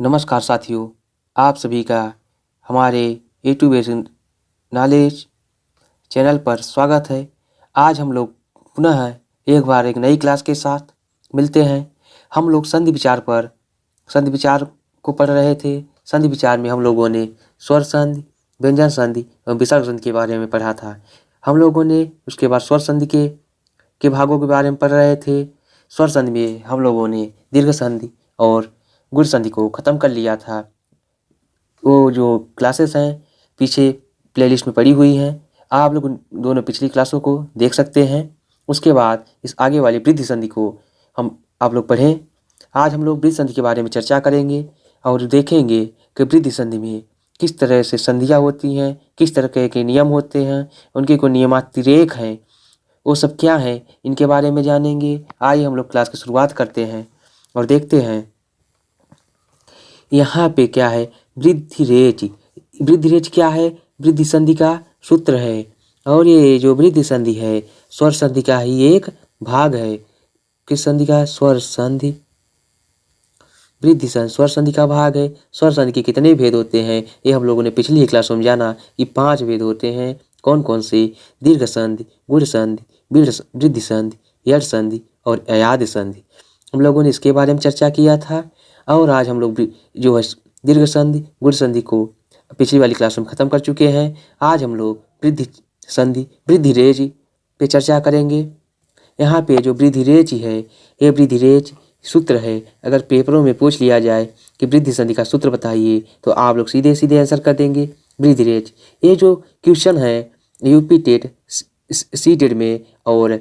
नमस्कार साथियों, आप सभी का हमारे ए टू बेसिक नॉलेज चैनल पर स्वागत है। आज हम लोग पुनः एक बार एक नई क्लास के साथ मिलते हैं। हम लोग संधि विचार को पढ़ रहे थे। संधि विचार में हम लोगों ने स्वर संधि, व्यंजन संधि एवं विसर्ग संधि के बारे में पढ़ा था। हम लोगों ने उसके बाद स्वर संधि के भागों के बारे में पढ़ रहे थे। स्वर संधि में हम लोगों ने दीर्घ संधि और गुण संधि को ख़त्म कर लिया था। वो जो क्लासेस हैं पीछे प्लेलिस्ट में पड़ी हुई हैं, आप लोग दोनों पिछली क्लासों को देख सकते हैं। उसके बाद इस आगे वाली वृद्धि संधि को आप लोग पढ़ें। आज हम लोग वृद्धि संधि के बारे में चर्चा करेंगे और देखेंगे कि वृद्धि संधि में किस तरह से संधियाँ होती हैं, किस तरह के नियम होते हैं, उनके कोई नियमातिरेक हैं, वो सब क्या हैं, इनके बारे में जानेंगे। आइए हम लोग क्लास की शुरुआत करते हैं और देखते हैं यहाँ पे क्या है। वृद्धि रेच क्या है? वृद्धि संधि का सूत्र है और ये जो वृद्धि संधि है स्वर संधि का ही एक भाग है। किस संधि का? स्वर संधि। वृद्धि संधि स्वर संधि का भाग है। स्वर संधि के कितने भेद होते हैं ये हम लोगों ने पिछली ही क्लास में जाना कि 5 भेद होते हैं। कौन कौन से? दीर्घ संधि, गुण संधि, वृद्धि संधि, यड़ संधि और अयाद संधि। हम लोगों ने इसके बारे में चर्चा किया था और आज हम लोग जो है दीर्घ संधि, गुण संधि को पिछली वाली क्लास में ख़त्म कर चुके हैं। आज हम लोग वृद्धि संधि, वृद्धि रेच पे चर्चा करेंगे। यहाँ पे जो वृद्धि रेच है ये वृद्धि रेच सूत्र है। अगर पेपरों में पूछ लिया जाए कि वृद्धि संधि का सूत्र बताइए तो आप लोग सीधे सीधे आंसर कर देंगे वृद्धि रेच। ये जो क्वेश्चन है यूपी टेट, सी टेट में और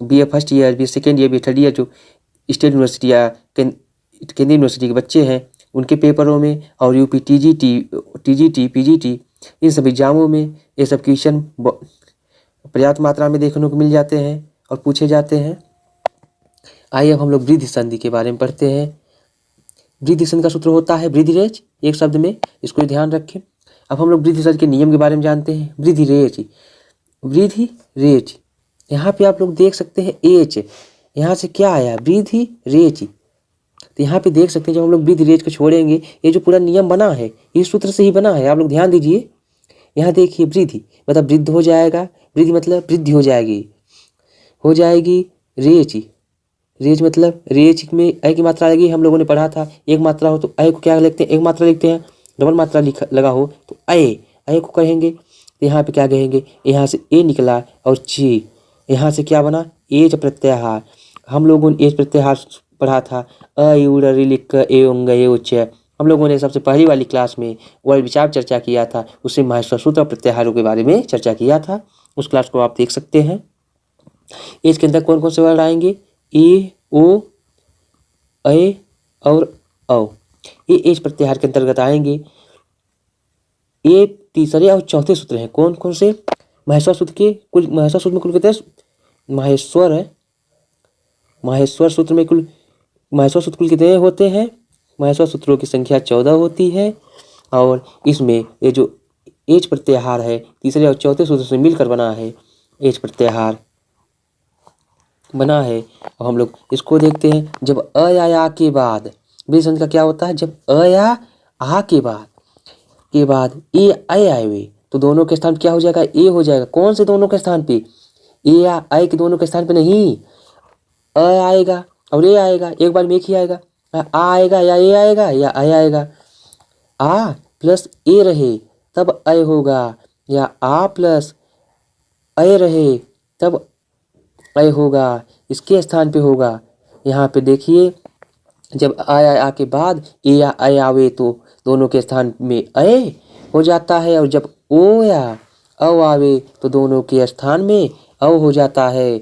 BA first year, BA second year, BA third year जो स्टेट यूनिवर्सिटी या केंद्रीय यूनिवर्सिटी के बच्चे हैं उनके पेपरों में और यूपी TGT, PGT इन सब एग्जामों में ये सब क्वेश्चन पर्याप्त मात्रा में देखने को मिल जाते हैं और पूछे जाते हैं। आइए अब हम लोग वृद्धि संधि के बारे में पढ़ते हैं। वृद्धि संधि का सूत्र होता है वृद्धि रेच, एक शब्द में, इसको ध्यान रखें। अब हम लोग वृद्धि संधि के नियम के बारे में जानते हैं। वृद्धि रेच यहाँ पे आप लोग देख सकते हैं एच, यहाँ से क्या आया? वृद्धि रेच। तो यहाँ पे देख सकते हैं जब हम लोग वृद्धि रेच को छोड़ेंगे ये जो पूरा नियम बना है इस सूत्र से ही बना है। आप लोग ध्यान दीजिए। यहाँ देखिए वृद्धि मतलब वृद्ध हो जाएगा, वृद्धि मतलब वृद्धि हो जाएगी। रेच मतलब रेच में अय की मात्रा आएगी। हम लोगों ने पढ़ा था एक मात्रा हो तो अय को क्या लिखते हैं? एक मात्रा लिखते हैं। डबल मात्रा लगा हो तो अय को कहेंगे। तो यहाँ पे क्या कहेंगे? यहाँ से ए निकला और ची, यहाँ से क्या बना? एच प्रत्याहार। हम लोगों ने एच प्रत्याहार पढ़ा था। लिख ए उंग ए उच्च। हम लोगों ने सबसे पहली वाली क्लास में वर्ड विचार चर्चा किया था, उससे माहेश्वर सूत्र प्रत्याहारों के बारे में चर्चा किया था। उस क्लास को आप देख सकते हैं। एच के अंदर कौन कौन से वर्ड आएंगे? ए, ओ, ए और औ। ये एच प्रत्याहार के अंतर्गत आएंगे। ये तीसरे और चौथे सूत्र हैं। कौन कौन से? माहेश्वर सूत्र में कुल कितने? माहेश्वर सूत्र कुल कितने होते हैं? माहेश्वर सूत्रों की संख्या 14 होती है और इसमें ये जो एच प्रत्याहार है तीसरे और चौथे सूत्र से मिलकर बना है, एच प्रत्याहार बना है। और हम लोग इसको देखते हैं। जब अ या आ के बाद वृद्धि संधि का क्या होता है? जब अ या आ के बाद ए अय आए तो दोनों के स्थान पे क्या हो जाएगा? ए हो जाएगा। कौन से दोनों के स्थान पे? ए या अय के दोनों के स्थान पे नहीं, अ आएगा और ए आएगा। एक बार में एक ही आएगा। आ आएगा या ए आएगा या अय आएगा। आ प्लस ए रहे तब अय होगा या आ प्लस अय रहे तब अय होगा। इसके स्थान पे होगा। यहाँ पे देखिए जब आ के बाद ए या अय आवे तो दोनों के स्थान में अय हो जाता है और जब ओ या औ आवे तो दोनों के स्थान में औ हो जाता है।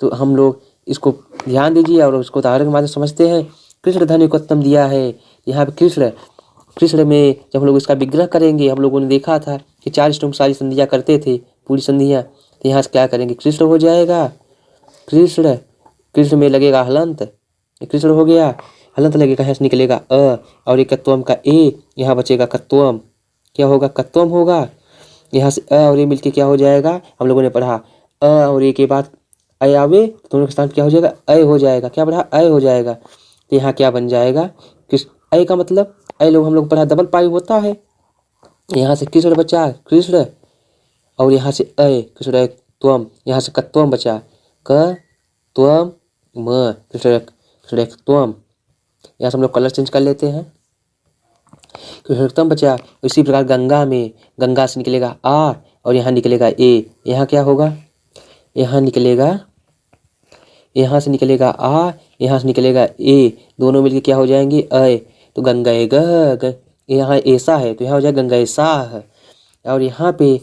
तो हम लोग इसको ध्यान दीजिए और उसको उदाहरण के माध्यम से समझते हैं। कृष्ण धन्य को उत्तम दिया है। यहाँ पे कृष्ण में जब हम लोग इसका विग्रह करेंगे, हम लोगों ने देखा था कि 4 इष्टों की सारी संधियाँ करते थे, पूरी संधियाँ। तो यहाँ से क्या करेंगे? कृष्ण हो जाएगा। कृष्ण में लगेगा हलंत, कृष्ण हो गया। हलंत लगेगा, यहाँ से निकलेगा अ और एक कत्वम का ए, यहाँ बचेगा कत्वम। क्या होगा? कत्वम होगा। यहाँ से अ और ए मिलके क्या हो जाएगा? हम लोगों ने पढ़ा अ और ए के बाद अय आवे तो दोनों के स्थान क्या हो जाएगा? अय हो जाएगा। क्या पढ़ा? अय हो जाएगा। तो यहाँ क्या बन जाएगा? ऐ का मतलब ऐ लोग हम लोग पढ़ा डबल पाई होता है। यहाँ से कृष्ण बचा कृष्ण, और यहाँ से ऐ कृष्ण त्वम, यहाँ से कत्वम बचा क त्वम म कृष्ण कृष्ण त्वम। यहाँ से हम लोग कलर चेंज कर लेते हैं। कृष्णोत्तम बचा। इसी प्रकार गंगा में गंगा से निकलेगा आ और यहाँ निकलेगा ए। यहाँ क्या होगा, यहाँ निकलेगा, यहाँ से निकलेगा आ, यहाँ से निकलेगा ए, दोनों मिलके क्या हो जाएंगे अय। तो गंगा ग, यहाँ ऐसा है तो यहाँ हो जाएगा गंगा ऐसा है। और यहाँ पे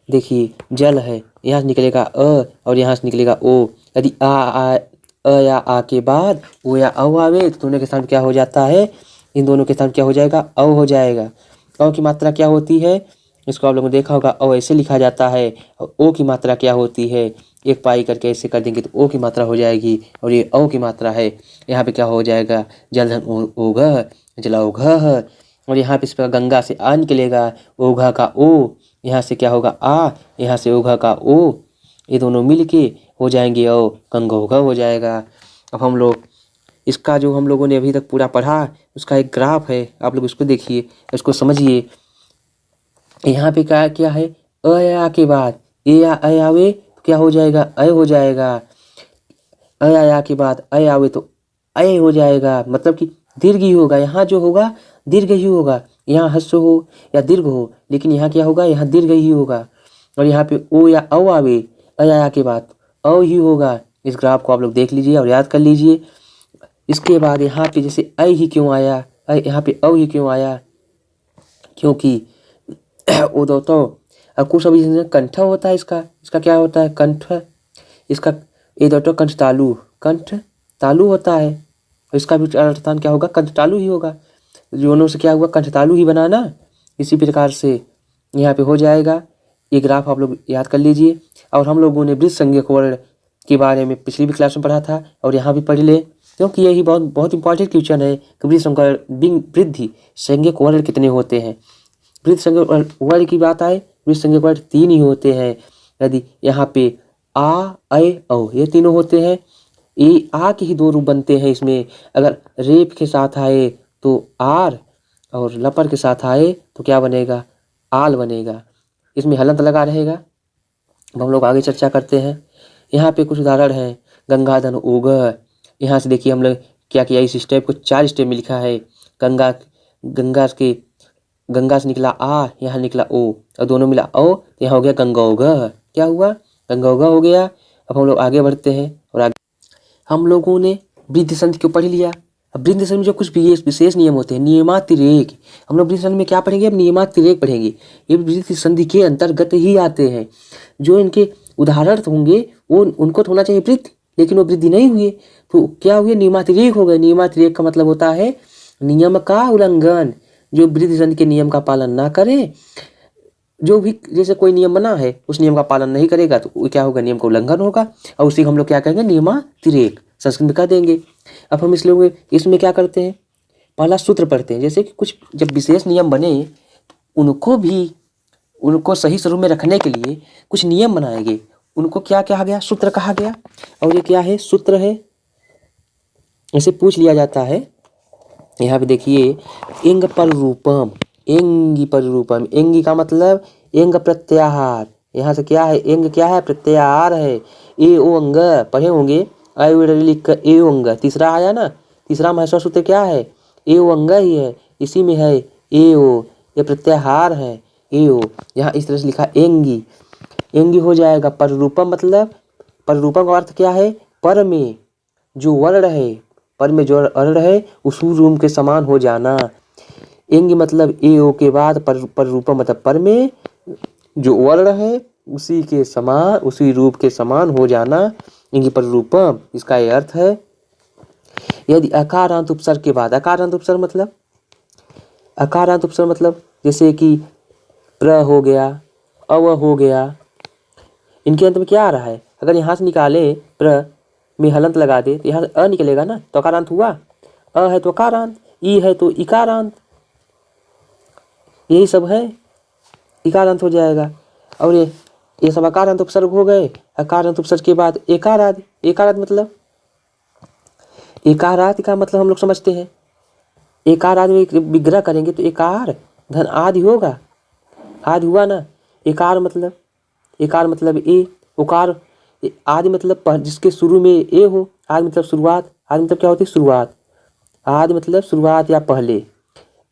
देखिए जल है, यहाँ से निकलेगा अ और यहाँ से निकलेगा ओ। यदि अ या आ के बाद ओ या औ आवे तो दोनों के साथ क्या हो जाता है, इन दोनों के साथ क्या हो जाएगा औ हो जाएगा। औ की मात्रा क्या होती है, इसको आप लोगों ने देखा होगा, औ ऐसे लिखा जाता है। और ओ की मात्रा क्या होती है, एक पाई करके ऐसे कर देंगे तो ओ की मात्रा हो जाएगी, और ये औ की मात्रा है। यहाँ पे क्या हो जाएगा जलधन ओघ जलाओघ। और यहाँ पे इस पर गंगा से आ निकलेगा, ओघा का ओ, यहाँ से क्या होगा आ, यहाँ से ओघा का ओ, ये दोनों मिल के हो जाएंगे औ, गंगोघ हो जाएगा। अब हम लोग इसका जो हम लोगों ने अभी तक पूरा पढ़ा उसका एक ग्राफ है, आप लोग उसको देखिए, इसको समझिए। यहाँ पे क्या क्या है, अ या के बाद ए या अ आवे तो क्या हो जाएगा अय हो जाएगा। अ या के बाद अय आवे तो अय हो जाएगा, मतलब कि दीर्घ ही होगा। यहाँ जो होगा दीर्घ ही होगा, यहाँ ह्रस्व हो या दीर्घ हो, लेकिन यहाँ क्या होगा, यहाँ दीर्घ ही होगा। और यहाँ पे ओ या औ आवे अ या के बाद औ ही होगा। इस ग्राफ को आप लोग देख लीजिए और याद कर लीजिए। इसके बाद यहाँ पे जैसे अ ही क्यों आया, यहाँ पे औ ही क्यों आया, क्योंकि वो दोस्तों अब कुछ अभी कंठ होता है, इसका क्या होता है कंठ, इसका ये दोस्तों कंठ तालु होता है, और इसका भी अर्थान क्या होगा कंठ तालु ही होगा। दोनों से क्या हुआ कंठ तालु ही बना ना। इसी प्रकार से यहाँ पे हो जाएगा। ये ग्राफ आप लोग याद कर लीजिए। और हम लोगों ने वृत्त संज्ञक वर्ण के बारे में पिछली भी क्लास में पढ़ा था, और यहाँ भी पढ़ ले, क्योंकि यही बहुत बहुत इंपॉर्टेंट क्वेश्चन है कि वृद्धि संज्ञक वर्ण कितने होते हैं। वृत्त संज्ञक वर्ण की बात आए, वृत्त संज्ञक वर्ण 3 ही होते हैं। यदि यहाँ पे आ ऐ औ ये तीनों होते हैं, ये आ के ही 2 रूप बनते हैं इसमें। अगर रेप के साथ आए तो आर, और लपर के साथ आए तो क्या बनेगा आल बनेगा। इसमें हलंत लगा रहेगा। अब हम लोग आगे चर्चा करते हैं। यहाँ पे कुछ उदाहरण हैं, गंगाधन ओघ। यहाँ से देखिए हम लोग क्या किया, इस स्टेप को 4 स्टेप में लिखा है। गंगा गंगा से निकला आ, यहाँ निकला ओ, और दोनों मिला ओ, तो यहाँ हो गया गंगोघ। क्या हुआ गंगोघ हो गया। अब हम लोग आगे बढ़ते हैं, और आगे हम लोगों ने वृद्धि संधि को पढ़ लिया। अब वृद्धि संधि में जो कुछ विशेष नियम होते हैं, नियमातिरेक, हम लोग वृद्धि संधि में क्या पढ़ेंगे, अब नियमातिरेक पढ़ेंगे। ये वृद्धि संधि के अंतर्गत ही आते हैं। जो इनके उदाहरण होंगे वो उनको तो होना चाहिए वृद्धि, लेकिन वो वृद्धि नहीं हुए तो क्या हुए नियमातिरेक हो गए। नियमातिरेक का मतलब होता है नियम का उल्लंघन, जो वृद्धि संधि के नियम का पालन ना करे। जो भी जैसे कोई नियम बना है उस नियम का पालन नहीं करेगा तो क्या होगा, नियम का उल्लंघन होगा, और उसी को हम लोग क्या कहेंगे नियमातिरेक, संस्कृत में कह देंगे। अब हम इसमें क्या करते हैं, पहला सूत्र पढ़ते हैं। जैसे कि कुछ जब विशेष नियम बने उनको सही स्वरूप में रखने के लिए कुछ नियम बनाए गए, उनको क्या कहा गया, सूत्र कहा गया। और ये क्या है, सूत्र है। ऐसे पूछ लिया जाता है। यहाँ पे देखिए एंग पर रूपम, एंगी पर रूपम, एंगी का मतलब एंग प्रत्याहार। यहाँ से क्या है, एंग क्या है, प्रत्याहार है। ए ओ अंग पढ़े होंगे, लिख कर ए ओ अंग, तीसरा आया ना, तीसरा महत्व सूत्र क्या है, ए ओ अंग ही है, इसी में है ए ओ, ये प्रत्याहार है ए ओ। यहाँ इस तरह से लिखा एंगी, एंगी हो जाएगा। पर रूपम मतलब, पर रूपम का अर्थ क्या है, पर में जो वर्ण है, पर में जो वर्ण है उस रूप के समान हो जाना। एंग मतलब ए ओ के बाद पर रूपम मतलब पर में जो वर्ण है उसी के समान, उसी रूप के समान हो जाना, एंग पर रूपम, इसका ये अर्थ है। यदि अकारांत उपसर्ग के बाद, अकारांत उपसर्ग मतलब, अकारांत उपसर्ग मतलब जैसे कि प्र हो गया, अव हो गया, इनके अंत में क्या आ रहा है, अगर यहाँ से निकाले प्र में हलंत लगा दे तो यहाँ से अ निकलेगा ना, तो अकारांत हुआ। अ है तो अकारांत, ई है तो इकारांत, यही सब है, इकारांत हो जाएगा। और ये सब अकारांत उपसर्ग हो गए। अकारांत उपसर्ग के बाद एकारांत, एकारांत मतलब, एकारांत का मतलब हम लोग समझते हैं एकार आदि में विग्रह करेंगे तो एकार धन आदि होगा, आदि हुआ ना। एकार मतलब ए, उकार आदि मतलब जिसके शुरू में ए हो, आदि मतलब शुरुआत, आदि मतलब क्या होती है शुरुआत, आदि मतलब शुरुआत या पहले,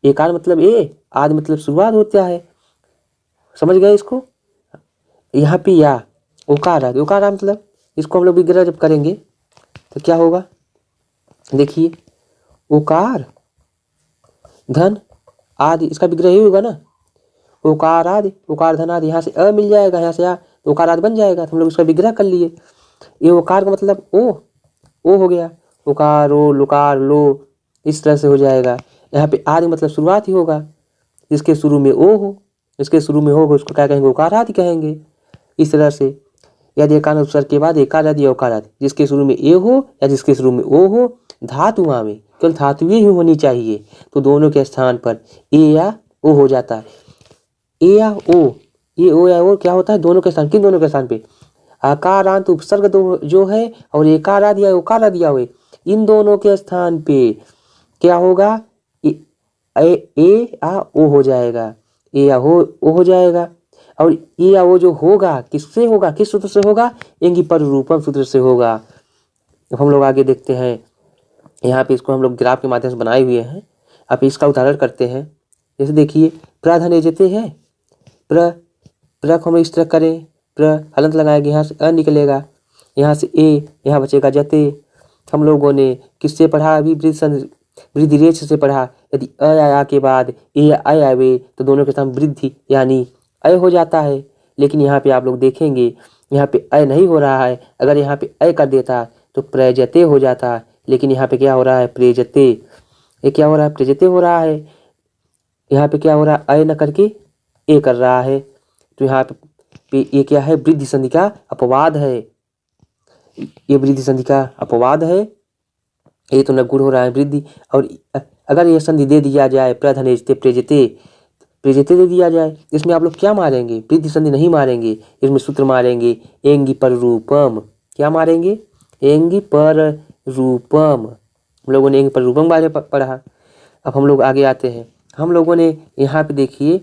एकार मतलब ए, आदि मतलब शुरुआत होता है। समझ गए इसको। यहाँ पे या उकार आदि, उकार आदि मतलब इसको हम लोग विग्रह जब करेंगे तो क्या होगा, देखिए उकार धन आदि, इसका विग्रह ही होगा ना, उकार आदि, उकार धन आदि, यहाँ से अ मिल जाएगा, यहाँ से आ तो उकार आदि बन जाएगा, तो हम लोग इसका विग्रह कर लिए। ये उकार का मतलब ओ हो गया, उकार ओ लुकार लो, इस तरह से हो जाएगा। यहाँ पे आदि मतलब शुरुआत ही होगा, जिसके शुरू में ओ हो, इसके शुरू में होगा उसको क्या कहेंगे, उकार आदि कहेंगे। इस तरह से यदि एकान उपसर्ग के बाद एकार आदि या उकार आदि जिसके शुरू में ए हो या जिसके शुरू में ओ हो, धातुओं में केवल धातुएं ही होनी चाहिए, तो दोनों के स्थान पर ए या ओ हो जाता है। ए या ओ, ये ओ या ओ क्या होता है, दोनों के स्थान, किन दोनों के स्थान पे, आकारांत उपसर्ग जो है और एकार आदि या उकार आदि हुए, इन दोनों के स्थान पे क्या होगा, ए आ ओ हो जाएगा, ए या ओ हो जाएगा। और ए या ओ जो होगा किससे होगा, किस सूत्र से होगा, एंगी पर रूपम सूत्र से होगा। हम लोग आगे देखते हैं, यहाँ पे इसको हम लोग ग्राफ के माध्यम से बनाए हुए हैं। अब इसका उदाहरण करते हैं। जैसे देखिए प्रधन एजते हैं, प्र को हम इस तरह करें, प्र हलंत लगाएंगे, यहाँ से अ निकलेगा, यहाँ से ए, यहाँ बचेगा जते। हम लोगों ने किससे पढ़ा, अभी वृद्धि रेच से पढ़ा। यदि अ आया के बाद ए अय आवे तो दोनों के साथ वृद्धि यानी अय हो जाता है। लेकिन यहाँ पे आप लोग देखेंगे यहाँ पे अय नहीं हो रहा है, अगर यहाँ पे अय कर देता तो प्रजते हो जाता, लेकिन यहाँ पे क्या हो रहा है, प्रेजते। ये क्या हो रहा है, प्रेजते हो रहा है। यहाँ पे क्या हो रहा है, अय न करके ए कर रहा है, तो यहाँ पे ये क्या है, वृद्धि संधि का अपवाद है, ये वृद्धि संधि का अपवाद है। ये तो न गुण हो रहा है वृद्धि। और अगर ये संधि दे दिया जाए प्रधनेजते प्रेजते दे दिया जाए, इसमें आप लोग क्या मारेंगे, वृद्धि संधि नहीं मारेंगे, इसमें सूत्र मारेंगे एंगी पर रूपम। क्या मारेंगे, एंगी पर रूपम। हम लोगों ने एंगी पर रूपम बारे में पढ़ा। अब हम लोग आगे आते हैं। हम लोगों ने यहाँ पे देखिए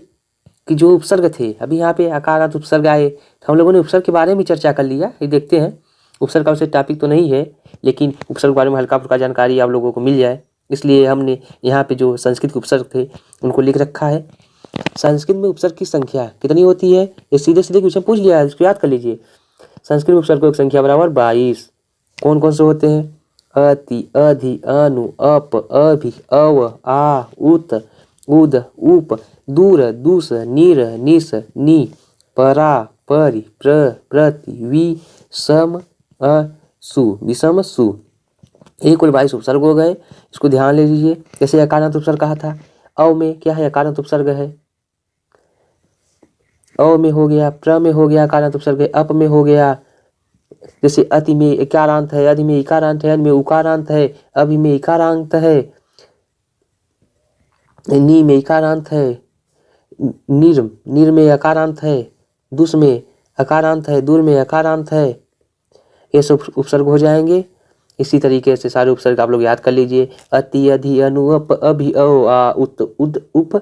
कि जो उपसर्ग थे, अभी यहाँ पे आकारांत उपसर्ग आए, तो हम लोगों ने उपसर्ग के बारे में चर्चा कर लिया। ये देखते हैं, उपसर्ग का वैसे टॉपिक तो नहीं है, लेकिन उपसर्ग के बारे में हल्का फुल्का जानकारी आप लोगों को मिल जाए, इसलिए हमने यहाँ पे जो संस्कृत के उपसर्ग थे उनको लिख रखा है। संस्कृत में उपसर्ग की संख्या कितनी होती है, ये सीधे सीधे क्वेश्चन पूछ लिया है, इसको याद कर लीजिए। संस्कृत में उपसर्ग की संख्या बराबर 22। कौन कौन से होते हैं, अति, अधि, अनु, अप, अभि, अव, आ, उत, उद, उप, दूर, दुस, नीर, निस, नी, परा, परि, प्र, प्रति, वि, सम, सु, विषम, सु। ये कुल 22 उपसर्ग हो गए, इसको ध्यान ले लीजिए। जैसे अकारांत उपसर्ग कहा था, अव में क्या है, अकारांत उपसर्ग है, अव में हो गया, प्र में हो गया अकारांत उपसर्ग है, अप में हो गया। जैसे अति में इकारांत है, अधि में इकारांत है, अन में उकारांत है, अभि में इकारांत है, नी में इकारांत है, नीर में अकारांत है, दुस में अकारांत है, दूर में अकारांत है। ये सब उपसर्ग हो जाएंगे। इसी तरीके से सारे उपसर्ग आप लोग याद कर लीजिए। अति, अधि, अनु, अप, अभि, अव, आ, उत, उद, उप,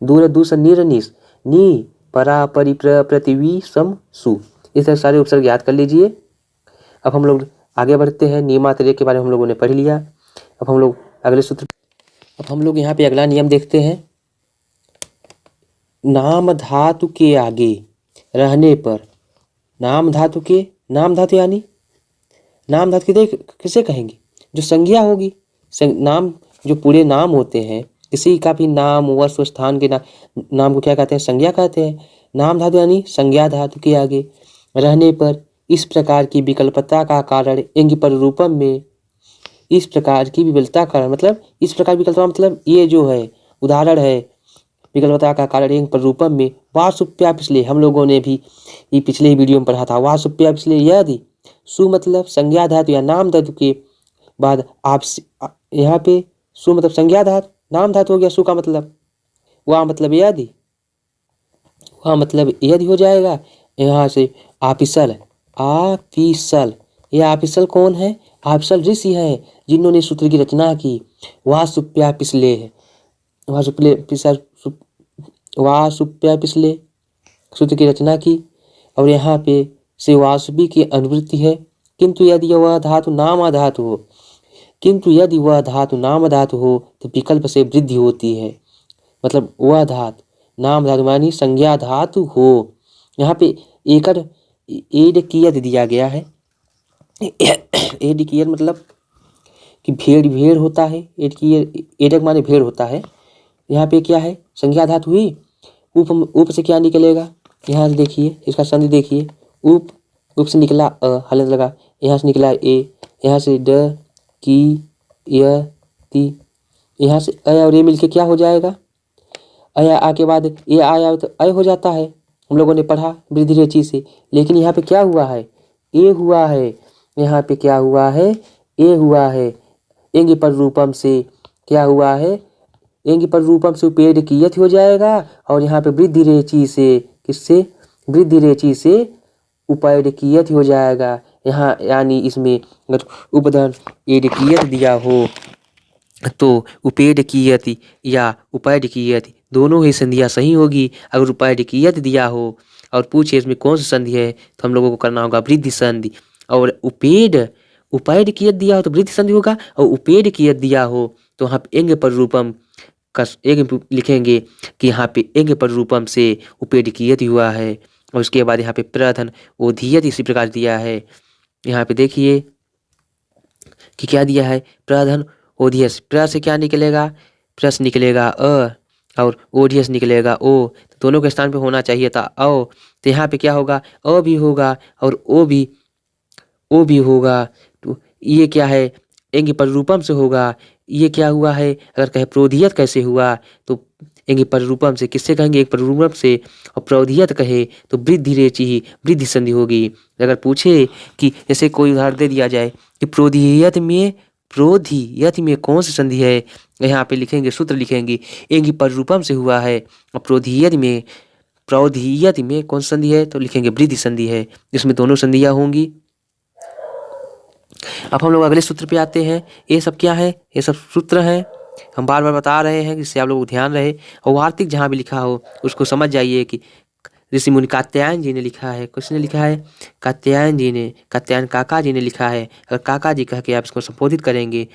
दूर, दुस, नीर, निस, नी, परा, परि, प्र, प्रति, वि, सम, सु। इस तरह सारे उपसर्ग याद कर लीजिए। अब हम लोग आगे बढ़ते हैं। नियमात्रय के बारे में हम लोगों ने पढ़ लिया। अब हम लोग अगले सूत्र, अब हम लोग यहाँ पे अगला नियम देखते हैं। नाम धातु के आगे रहने पर, नाम धातु यानी नाम धातु किसे कहेंगे, जो संज्ञा होगी। नाम जो पूरे नाम होते हैं, किसी का भी नाम, वस्तु, स्थान के नाम को क्या कहते हैं, संज्ञा कहते हैं। नाम धातु यानी संज्ञा धातु के आगे रहने पर इस प्रकार की विकल्पता का कारण एंगी पर रूपम में, इस प्रकार की विकल्पता का मतलब, इस प्रकार विकल्पता मतलब ये जो है उदाहरण है विकल्पता का कारण एंग पर रूपम में। वासुप्या पिछले हम लोगों ने भी ये पिछले ही वीडियो में पढ़ा था। वासुप्या पिछले यदि सु मतलब संज्ञा धातु या नाम धातु के बाद आप यहाँ पे सु मतलब संज्ञा धातु, नाम धातु हो गया, सु का मतलब वह मतलब यदि, वह मतलब यदि हो जाएगा। यहाँ से आपिसल, आपिसल, यह आपिसल कौन है, आपिसल ऋषि है जिन्होंने सूत्र की रचना की। वासुप्या पिछले है, वासुप्या पिछले सूत्र की रचना की और यहाँ पे से वासुपी की अनुवृत्ति है। किंतु यदि वह धातु नाम धातु हो तो विकल्प से वृद्धि होती है। मतलब वह धातु नाम धातु मानी संज्ञा धातु हो। यहाँ पे एकड़ एड कियत दिया गया है। एड कियत मतलब कि भेड़ होता है। एडक माने भेड़ होता है। यहाँ पे क्या है, संज्ञा धातु हुई। उप से क्या निकलेगा, यहाँ से देखिए, इसका संधि देखिए। उप से निकला हलंत लगा, यहाँ से निकला ए, यहाँ से ड की य ती, यहाँ से अ और ए मिलके क्या हो जाएगा, अया आ के बाद ए आया तो अय हो जाता है। हम लोगों ने पढ़ा वृद्धि रेची से। लेकिन यहाँ पे क्या हुआ है, ए हुआ है। यहाँ पे क्या हुआ है, ए हुआ है। एंग पर रूपम से क्या हुआ है, एंग पर रूपम से उपेड कियत हो जाएगा। और यहाँ पे वृद्धि रेची से, किससे, वृद्धि रेची से उपेड कियत हो जाएगा। यहाँ यानी इसमें अगर उपधन एड कियत दिया हो तो उपेड कियत या उपेड कियत दोनों ही संधियाँ सही होगी। अगर उपेड कियत दिया हो और पूछे इसमें कौन सी संधि है तो हम लोगों को करना होगा वृद्धि संधि। और उपेड कियत दिया हो तो वृद्धि संधि होगा, और उपेड कियत दिया हो तो वहाँ पे एंग पर रूपम का एंग लिखेंगे कि यहाँ पे एंग पर रूपम से उपेड कियत हुआ है। और उसके बाद यहाँ पे प्रधन ओधियत इसी प्रकार दिया है। यहाँ पे देखिए कि क्या दिया है, प्रधन ओधियस। प्र से क्या निकलेगा, प्रस निकलेगा अ, और ओधियस निकलेगा ओ। तो दोनों के स्थान पे होना चाहिए था औ। तो यहाँ पे क्या होगा, अ भी होगा और ओ भी होगा। तो ये क्या है, एंग पर रूपम से होगा। ये क्या हुआ है, अगर कहे प्रोधियत कैसे हुआ तो एंग पर रूपम से किससे कहेंगे, एक पर रूपम से। और प्रोधियत कहे तो वृद्धि रेची ही वृद्धि संधि होगी। अगर पूछे कि जैसे कोई उदाहरण दे दिया जाए कि प्रोधियत में कौन सी संधि है, यहाँ पे लिखेंगे, सूत्र लिखेंगे एंग पर रूपम से हुआ है। और प्रोधियत में कौन सी संधि है तो लिखेंगे वृद्धि संधि है, जिसमें दोनों संधियाँ होंगी। अब हम लोग अगले सूत्र पे आते हैं। ये सब क्या है, ये सब सूत्र हैं, हम बार बार बता रहे हैं जिससे आप लोगों को ध्यान रहे। और वार्तिक जहाँ भी लिखा हो उसको समझ जाइए कि ऋषि मुनि कात्यायन जी ने लिखा है। किसने लिखा है, कात्यायन काका जी ने लिखा है। अगर काका जी कह के आप इसको संबोधित करेंगे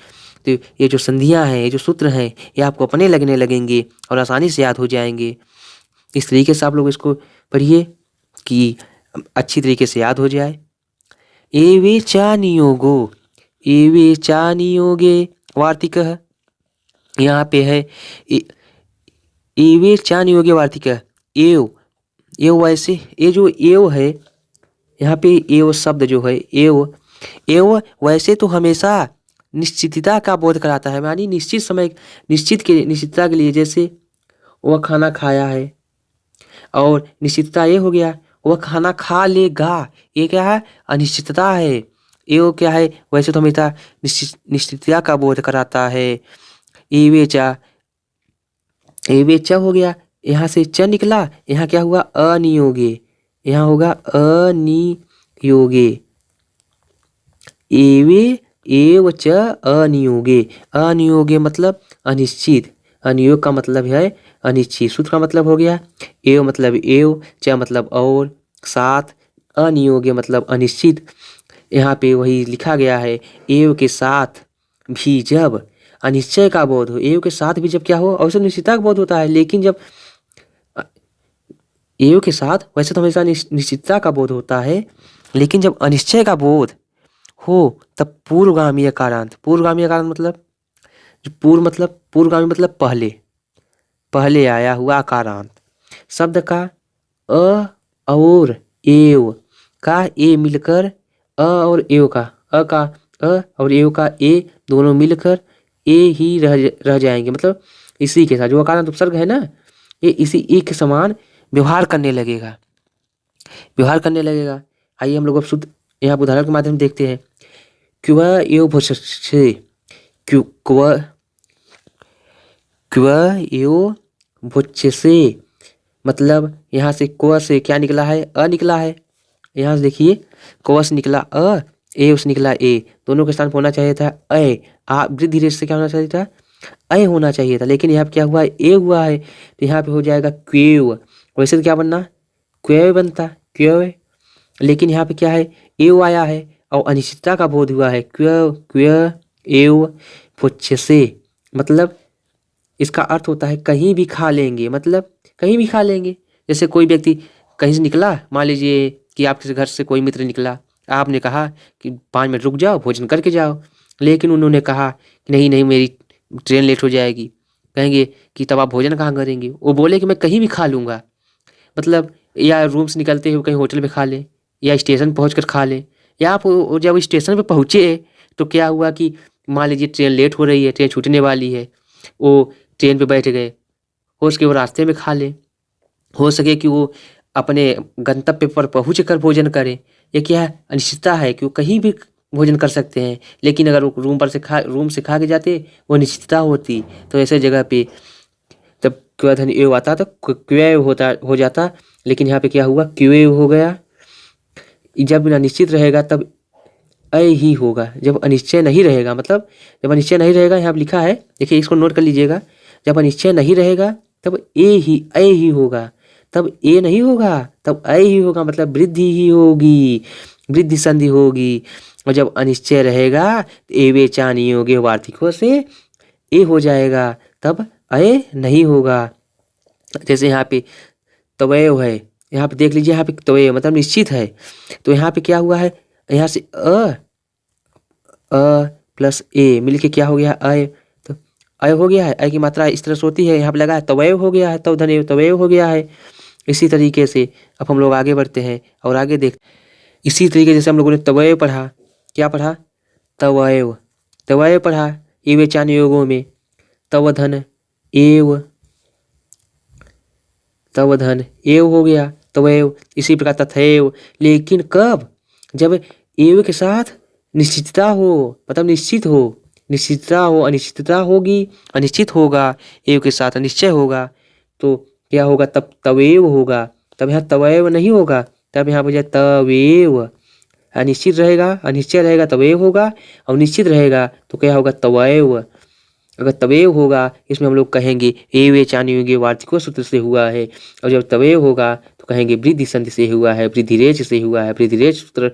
तो ये जो संधियाँ हैं, ये जो सूत्र हैं, ये आपको अपने लगने लगेंगे और आसानी से याद हो जाएंगे। इस तरीके से आप लोग इसको पढ़िए कि अच्छी तरीके से याद हो जाए। एवे चा नियोगे वार्तिक, यहाँ पे है एवे चा नियोगे वार्तिक। एव वैसे ये जो एव है, यहाँ पे एव शब्द जो है, एव वैसे तो हमेशा निश्चितता का बोध कराता है। यानी निश्चित समय, निश्चितता के लिए, जैसे वह खाना खाया है और निश्चितता ये हो गया वह खाना खा लेगा, ये क्या है, अनिश्चितता है। ये क्या है, वैसे तो हमेशा निश्चितता का बोध कराता है। एवेचा हो गया, यहाँ से च निकला, यहाँ क्या हुआ, अनियोगे, यहाँ होगा अनियोगे। एव च अनियोगे मतलब अनिश्चित। अनियोग का मतलब है अनिश्चित। सूत्र का मतलब हो गया एव मतलब एव, च मतलब और, साथ, अनियोग्य मतलब अनिश्चित। यहाँ पे वही लिखा गया है, एव के साथ भी जब अनिश्चय का बोध हो, एव के साथ भी जब क्या हो, अवश्य निश्चितता का बोध होता है। लेकिन जब एव के साथ वैसे तो हमेशा निश्चितता का बोध होता है, लेकिन जब अनिश्चय का बोध हो तब पूर्वगामी अकारांत। पूर्वगामी अकारांत मतलब पूर्वगामी मतलब पहले आया हुआ अकारांत। शब्द का अ और एव का ए मिलकर, अ और एव का, अ का अ और एव का ए दोनों मिलकर ए ही रह जाएंगे। मतलब इसी के साथ जो अकारांत उपसर्ग है ना, ये इसी ए के समान व्यवहार करने लगेगा। आइए हम लोग अब शुद्ध यहाँ उदाहरण के माध्यम से देखते हैं। क्व एव भोजसे, क्व एव भोजसे मतलब यहाँ से क्व से क्या निकला है, अ निकला है। यहाँ से देखिए क्व से निकला अ, ए से निकला ए, दोनों के स्थान पर होना चाहिए था अय। वृद्धि रेश से क्या होना चाहिए था, अय होना चाहिए था, लेकिन यहाँ पे क्या हुआ है, ए हुआ है, तो यहाँ पे हो जाएगा क्वेव। वैसे तो क्या बनना, क्वेव बनता, क्वेव, लेकिन यहाँ पे क्या है, एव आया है और अनिश्चितता का बोध हुआ है, क्वेव क्वेव एव पुच्छ से, मतलब इसका अर्थ होता है कहीं भी खा लेंगे, मतलब कहीं भी खा लेंगे। जैसे कोई व्यक्ति कहीं से निकला, मान लीजिए कि आपके घर से कोई मित्र निकला, आपने कहा कि 5 मिनट रुक जाओ, भोजन करके जाओ, लेकिन उन्होंने कहा कि नहीं नहीं मेरी ट्रेन लेट हो जाएगी। कहेंगे कि तब आप भोजन कहाँ करेंगे, वो बोले कि मैं कहीं भी खा लूँगा, मतलब या रूम से निकलते हुए कहीं होटल में खा लें, या स्टेशन पहुँच कर खा लें, या आप जब स्टेशन पे पहुँचे तो क्या हुआ कि मान लीजिए ट्रेन लेट हो रही है, ट्रेन छूटने वाली है, वो ट्रेन पे बैठ गए, हो सके वो रास्ते में खा लें, हो सके कि वो अपने गंतव्य पर पहुँच कर भोजन करें। ये क्या है, अनिश्चितता है कि वो कहीं भी भोजन कर सकते हैं, लेकिन अगर वो रूम से खा के जाते, वो निश्चितता होती, तो ऐसे जगह पे तब क्वधन एव आता तो क्वेव होता हो जाता, लेकिन यहाँ पे क्या हुआ, क्वेव हो गया। जब अनिश्चित रहेगा तब अय ही होगा, जब अनिश्चय नहीं रहेगा, मतलब जब अनिश्चय नहीं रहेगा, यहाँ पे लिखा है, देखिए इसको नोट कर लीजिएगा, जब अनिश्चय नहीं रहेगा तब ए ही अय ही होगा, तब ए नहीं होगा, तब अय ही होगा, मतलब वृद्धि ही होगी, वृद्धि संधि होगी। और जब अनिश्चय रहेगा तो एवे चानी होगे वार्तिकों से ए हो जाएगा, तब अय नहीं होगा। जैसे यहाँ पे तवयव है, यहाँ पे देख लीजिए, यहाँ पे तवयव मतलब निश्चित है, तो यहाँ पे क्या हुआ है, यहाँ से अ प्लस ए मिलके क्या हो गया, अय, तो अय हो गया है, अय की मात्रा इस तरह से होती है, यहाँ पे लगा है तवयव हो गया है, तव धनेव तवयव हो गया है। इसी तरीके से अब हम लोग आगे बढ़ते हैं और आगे देख, इसी तरीके जैसे हम लोगों ने तवयव पढ़ा, क्या पढ़ा, तवयव, तवयव पढ़ा एवे चान योगों में, तव धन एव, तव धन एव हो गया तवयव, इसी प्रकार तथैव, लेकिन कब, जब एव के साथ निश्चितता हो, मतलब निश्चित हो, निश्चितता हो, अनिश्चितता होगी, अनिश्चित होगा, एव के साथ अनिश्चय होगा, तो क्या होगा, तब तवेव होगा, तब यहाँ तवयव नहीं होगा, तब यहाँ पर जाए तवेव, अनिश्चित रहेगा, अनिश्चय रहेगा तवेव होगा, और निश्चित रहेगा तो क्या होगा, तवयव। अगर तवेव होगा, इसमें हम लोग कहेंगे एवे चानियोगे वार्तिकों सूत्र से हुआ है, और जब तवेव होगा तो कहेंगे वृद्धि संधि से हुआ है, वृद्धि रेच से हुआ है, वृद्धि रेच सूत्र,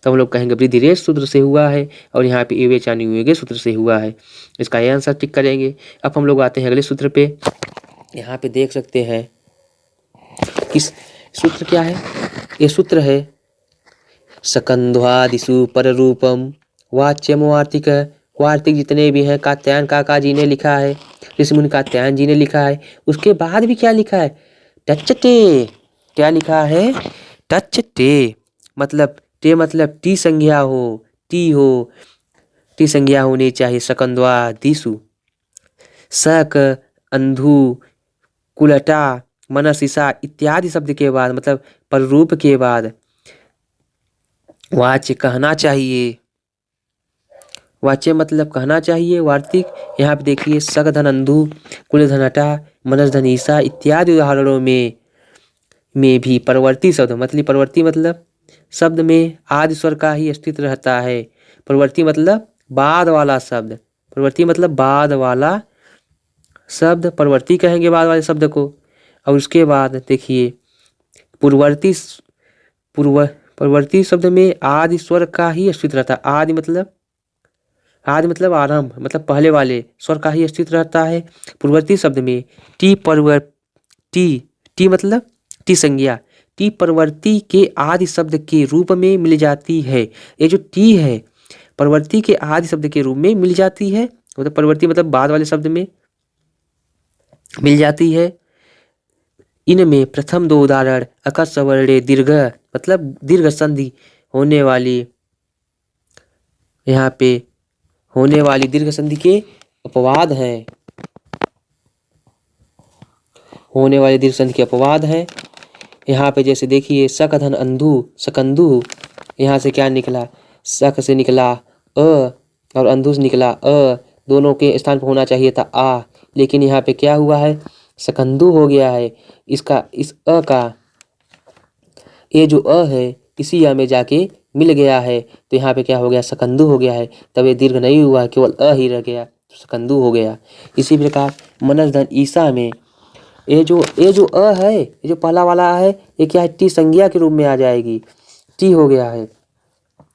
तो हम लोग कहेंगे वृद्धि रेच सूत्र से हुआ है, और यहाँ पे एवे चानियोगे सूत्र से हुआ है। इसका ये आंसर टिक करेंगे। अब हम लोग आते हैं अगले सूत्र पे, यहाँ पे देख सकते हैं किस सूत्र क्या है, ये सूत्र है सकंध्वादिषु पररूपम वाच्यम वार्तिक, वार्तिक जितने भी हैं, कात्यायन काका जी ने लिखा है, ऋषि मुनि कात्यायन जी ने लिखा है, उसके बाद भी क्या लिखा है, टचटे, क्या लिखा है, टचटे, मतलब टे मतलब टी संज्ञा हो, टी हो, टी संज्ञा होनी चाहिए, सकंद्वा दिशु, सक, अंधु, कुलटा, मनसिसा इत्यादि शब्द के बाद, मतलब पररूप के बाद वाच्य कहना चाहिए, वाच्य मतलब कहना चाहिए, वार्तिक। यहाँ पे देखिए सक धन अंधु, कुल धनटा, मनस धन ईसा इत्यादि उदाहरणों में भी परवर्ती शब्द, मतलब परवर्ती मतलब शब्द में आदि स्वर का ही अस्तित्व रहता है, परवर्ती मतलब बाद वाला शब्द, परवर्ती मतलब बाद वाला शब्द, परवर्ती कहेंगे बाद वाले शब्द को। और उसके बाद देखिए पूर्ववर्ती, परवर्ती शब्द में आदि स्वर का ही अस्तित्व रहता है, आदि मतलब आरंभ, मतलब पहले वाले स्वर का ही अस्तित्व रहता है। पूर्ववर्ती शब्द में टी टी मतलब टी संज्ञा, टी परवर्ती के आदि शब्द के रूप में मिल जाती है। ये जो टी है परवर्ती के आदि शब्द के रूप में मिल जाती है, मतलब परवर्ती मतलब बाद वाले शब्द में मिल जाती है। इनमें प्रथम 2 उदाहरण अकस सवर्णे दीर्घ, मतलब दीर्घ संधि होने वाली, यहाँ पे होने वाली दीर्घ संधि के अपवाद हैं, होने वाली दीर्घ संधि के अपवाद हैं। यहाँ पे जैसे देखिए सकधन अंधु, सकंधु, यहाँ से क्या निकला, सक से निकला अ और अंधु से निकला अ, दोनों के स्थान पर होना चाहिए था आ, लेकिन यहाँ पे क्या हुआ है, सकंधु हो गया है। इसका इस अ का, ये जो अ है इसी अ में जाके मिल गया है, तो यहाँ पे क्या हो गया, सकंधु हो गया है, तब ये दीर्घ नहीं हुआ, केवल अ ही रह गया, सकंदू हो गया। इसी प्रकार मनस धन ईसा में ये जो अ है, ये जो पहला वाला है, ये क्या है, टी संज्ञा के रूप में आ जाएगी, टी हो गया है।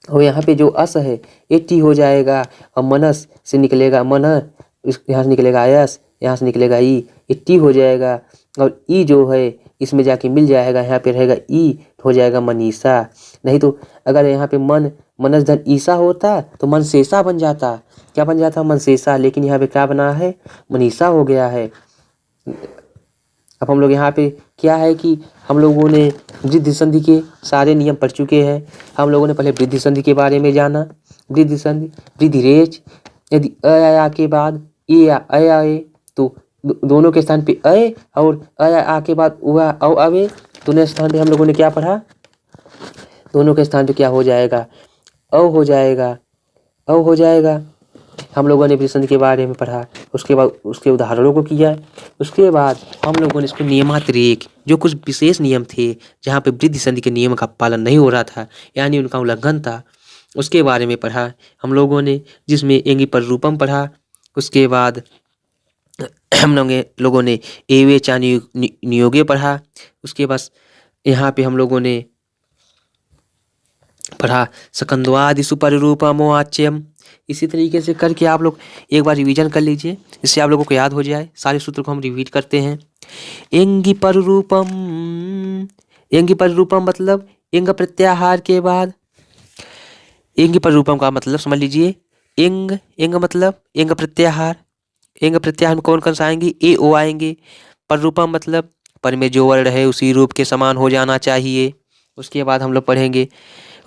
और यहाँ पे जो अस है ये टी हो जाएगा, और मनस से निकलेगा मन, यहाँ से निकलेगा यस, यहाँ से निकलेगा ई, ये टी हो जाएगा। और ई जो है इसमें जाके मिल जाएगा, यहाँ पे रहेगा ई, हो जाएगा मनीषा। नहीं तो अगर यहाँ पे मनस धन ईसा होता तो मनसेसा बन जाता। क्या बन जाता? मनसेसा। लेकिन यहाँ पे क्या बना है? मनीषा हो गया है। अब हम लोग यहाँ पे क्या है कि हम लोगों ने वृद्धि संधि के सारे नियम पढ़ चुके हैं। हम लोगों ने पहले वृद्धि संधि के बारे में जाना। वृद्धि संधि, वृद्धि रेच, यदि अ आया के बाद ए या अ आए तो दोनों के स्थान पे अ, और अ आ के बाद उआ औ आवे, दोनों स्थान पे हम लोगों ने क्या पढ़ा? दोनों के स्थान पे क्या हो जाएगा? औ हो जाएगा, औ हो जाएगा। हम लोगों ने वृद्धि संधि के बारे में पढ़ा, उसके बाद उसके उदाहरणों को किया। उसके बाद हम लोगों ने इसको नियमातिरेक, जो कुछ विशेष नियम थे जहाँ पे वृद्धि संधि के नियम का पालन नहीं हो रहा था, यानी उनका उल्लंघन था, उसके बारे में पढ़ा हम लोगों ने, जिसमें एंगी पर रूपम पढ़ा। उसके बाद हम लोगों ने एवे चा नियोगे पढ़ा। उसके बाद यहाँ पे हम लोगों ने पढ़ा सकंद्वादिषु परिरूपमो वाच्यम। इसी तरीके से करके आप लोग एक बार रिवीजन कर लीजिए, इससे आप लोगों को याद हो जाए। सारे सूत्र को हम रिपीट करते हैं। एंगी परिरूपम, एंगी परिरूपम मतलब एंग प्रत्याहार के बाद, एंगी परिरूपम का मतलब समझ लीजिए, एंग, एंग मतलब एंग प्रत्याहार, एंग प्रत्याहार में कौन कौन सा आएंगे? ए ओ आएंगे। परिरूपम मतलब पर में जो वर्ण है उसी रूप के समान हो जाना चाहिए। उसके बाद हम लोग पढ़ेंगे,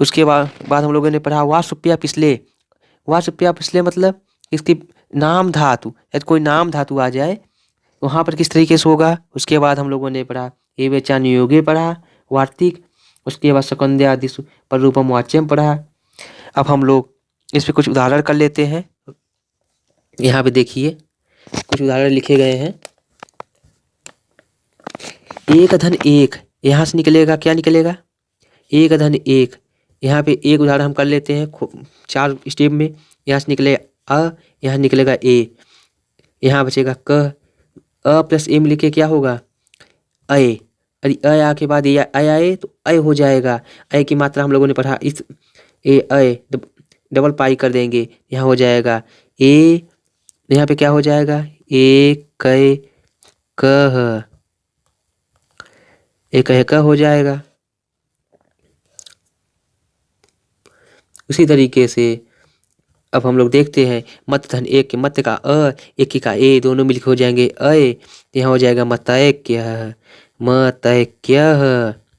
उसके बाद हम लोगों ने पढ़ा वासुप्या पिछले। वासुप्या पिछले मतलब इसकी नाम धातु, यदि कोई नाम धातु आ जाए वहाँ पर किस तरीके से होगा। उसके बाद हम लोगों ने पढ़ा एवेचा नियोगे पढ़ा, वार्तिक। उसके बाद सकंद्यादिषु परिरूपम वाच्यम पढ़ा। अब हम लोग इस पे कुछ उदाहरण कर लेते हैं। यहाँ पे देखिए कुछ उदाहरण लिखे गए हैं। एक धन एक, यहाँ से निकलेगा क्या निकलेगा? एक धन एक। यहाँ पे एक उदाहरण हम कर लेते हैं 4 स्टेप में। यहाँ से निकलेगा अ, यहाँ निकलेगा ए, यहाँ बचेगा क, अ प्लस ए मिल के क्या होगा? अय। अरे अय आ के बाद ये अय आए तो अय हो जाएगा। अय की मात्रा हम लोगों ने पढ़ा, इस ए अय डबल पाई कर देंगे, यहाँ हो जाएगा ए, यहाँ पे क्या हो जाएगा? ए कै कह, एक क हो जाएगा। उसी तरीके से अब हम लोग देखते हैं मत धन एक के मत का अ, एक का ए, दोनों मिलकर हो जाएंगे अय, यहाँ हो जाएगा मतैक्य, मतैक्य।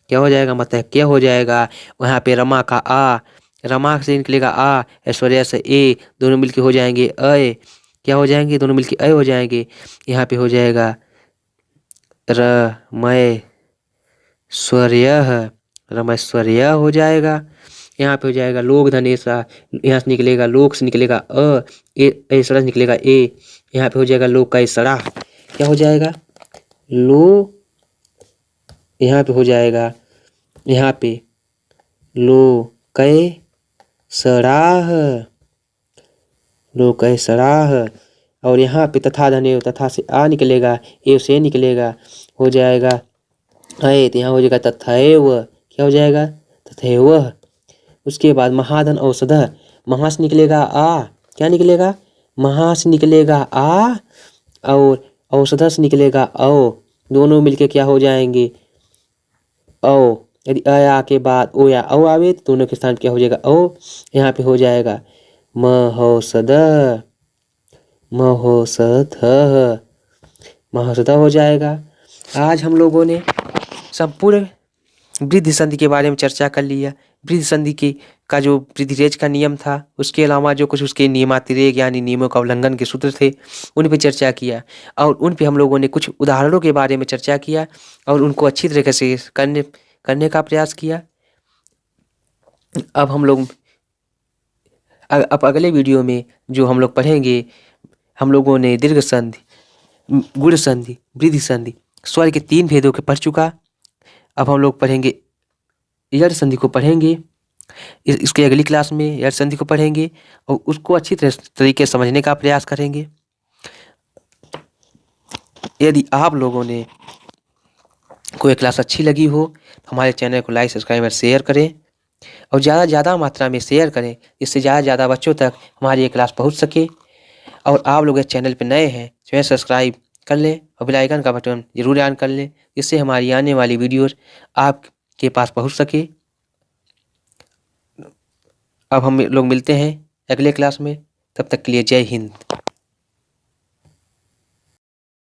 क्या हो जाएगा? मतैक्य हो जाएगा। वहाँ पे रमा का आ, रमा से निकलेगा आ, ऐश्वर्या से ए, दोनों मिलके हो जाएंगे अय। क्या हो जाएंगे? दोनों मिलके अय हो जाएंगे। यहाँ पे हो जाएगा रमय स्वर्य, रमैश्वर्य हो जाएगा। यहाँ पे हो जाएगा लोक धनेशा, यहाँ से निकलेगा लोक से निकलेगा अ, ऐसरा से निकलेगा ए, यहाँ पे हो जाएगा लोक का ऐसरा। क्या हो जाएगा? लो, यहाँ पे हो जाएगा, यहाँ पे लो कै सराह, लो कै सराह। और यहाँ पे तथा धने, तथा से आ निकलेगा, ए से निकलेगा, हो जाएगा अय, तो यहाँ हो जाएगा तथैव। क्या हो जाएगा? तथैव। उसके बाद महाधन औषध, महा से निकलेगा आ, क्या निकलेगा? महा से निकलेगा आ, और औषध से निकलेगा औ, दोनों मिलके क्या हो जाएंगे? औ। यदि अया के बाद ओ या औ आवे तो दोनों के स्थान क्या हो जाएगा? औ। यहाँ पे हो जाएगा महौषध, महौषध, महौषध हो जाएगा। आज हम लोगों ने संपूर्ण वृद्धि संधि के बारे में चर्चा कर लिया। वृद्धि संधि की का जो वृद्धिरेच का नियम था, उसके अलावा जो कुछ उसके नियमातिरेक यानी नियमों का उल्लंघन के सूत्र थे, उन पे चर्चा किया, और उन पे हम लोगों ने कुछ उदाहरणों के बारे में चर्चा किया और उनको अच्छी तरीके से करने का प्रयास किया। अब हम लोग अब अगले वीडियो में जो हम लोग पढ़ेंगे, हम लोगों ने दीर्घ संधि, गुण संधि, वृद्धि संधि, स्वर के 3 भेदों के पढ़ चुका। अब हम लोग पढ़ेंगे यड़ संधि को पढ़ेंगे। इसके अगली क्लास में यड़ संधि को पढ़ेंगे और उसको अच्छी तरीके से समझने का प्रयास करेंगे। यदि आप लोगों ने कोई क्लास अच्छी लगी हो तो हमारे चैनल को लाइक, सब्सक्राइब और शेयर करें और ज़्यादा से ज़्यादा मात्रा में शेयर करें, जिससे ज़्यादा से ज़्यादा बच्चों तक हमारी ये क्लास पहुँच सके। और आप लोग इस चैनल पर नए हैं, चैनल सब्सक्राइब कर लें और बेल आइकन का बटन ज़रूर ऑन कर लें, जिससे हमारी आने वाली वीडियोज़ आपके पास पहुँच सके। अब हम लोग मिलते हैं अगले क्लास में, तब तक के लिए जय हिंद।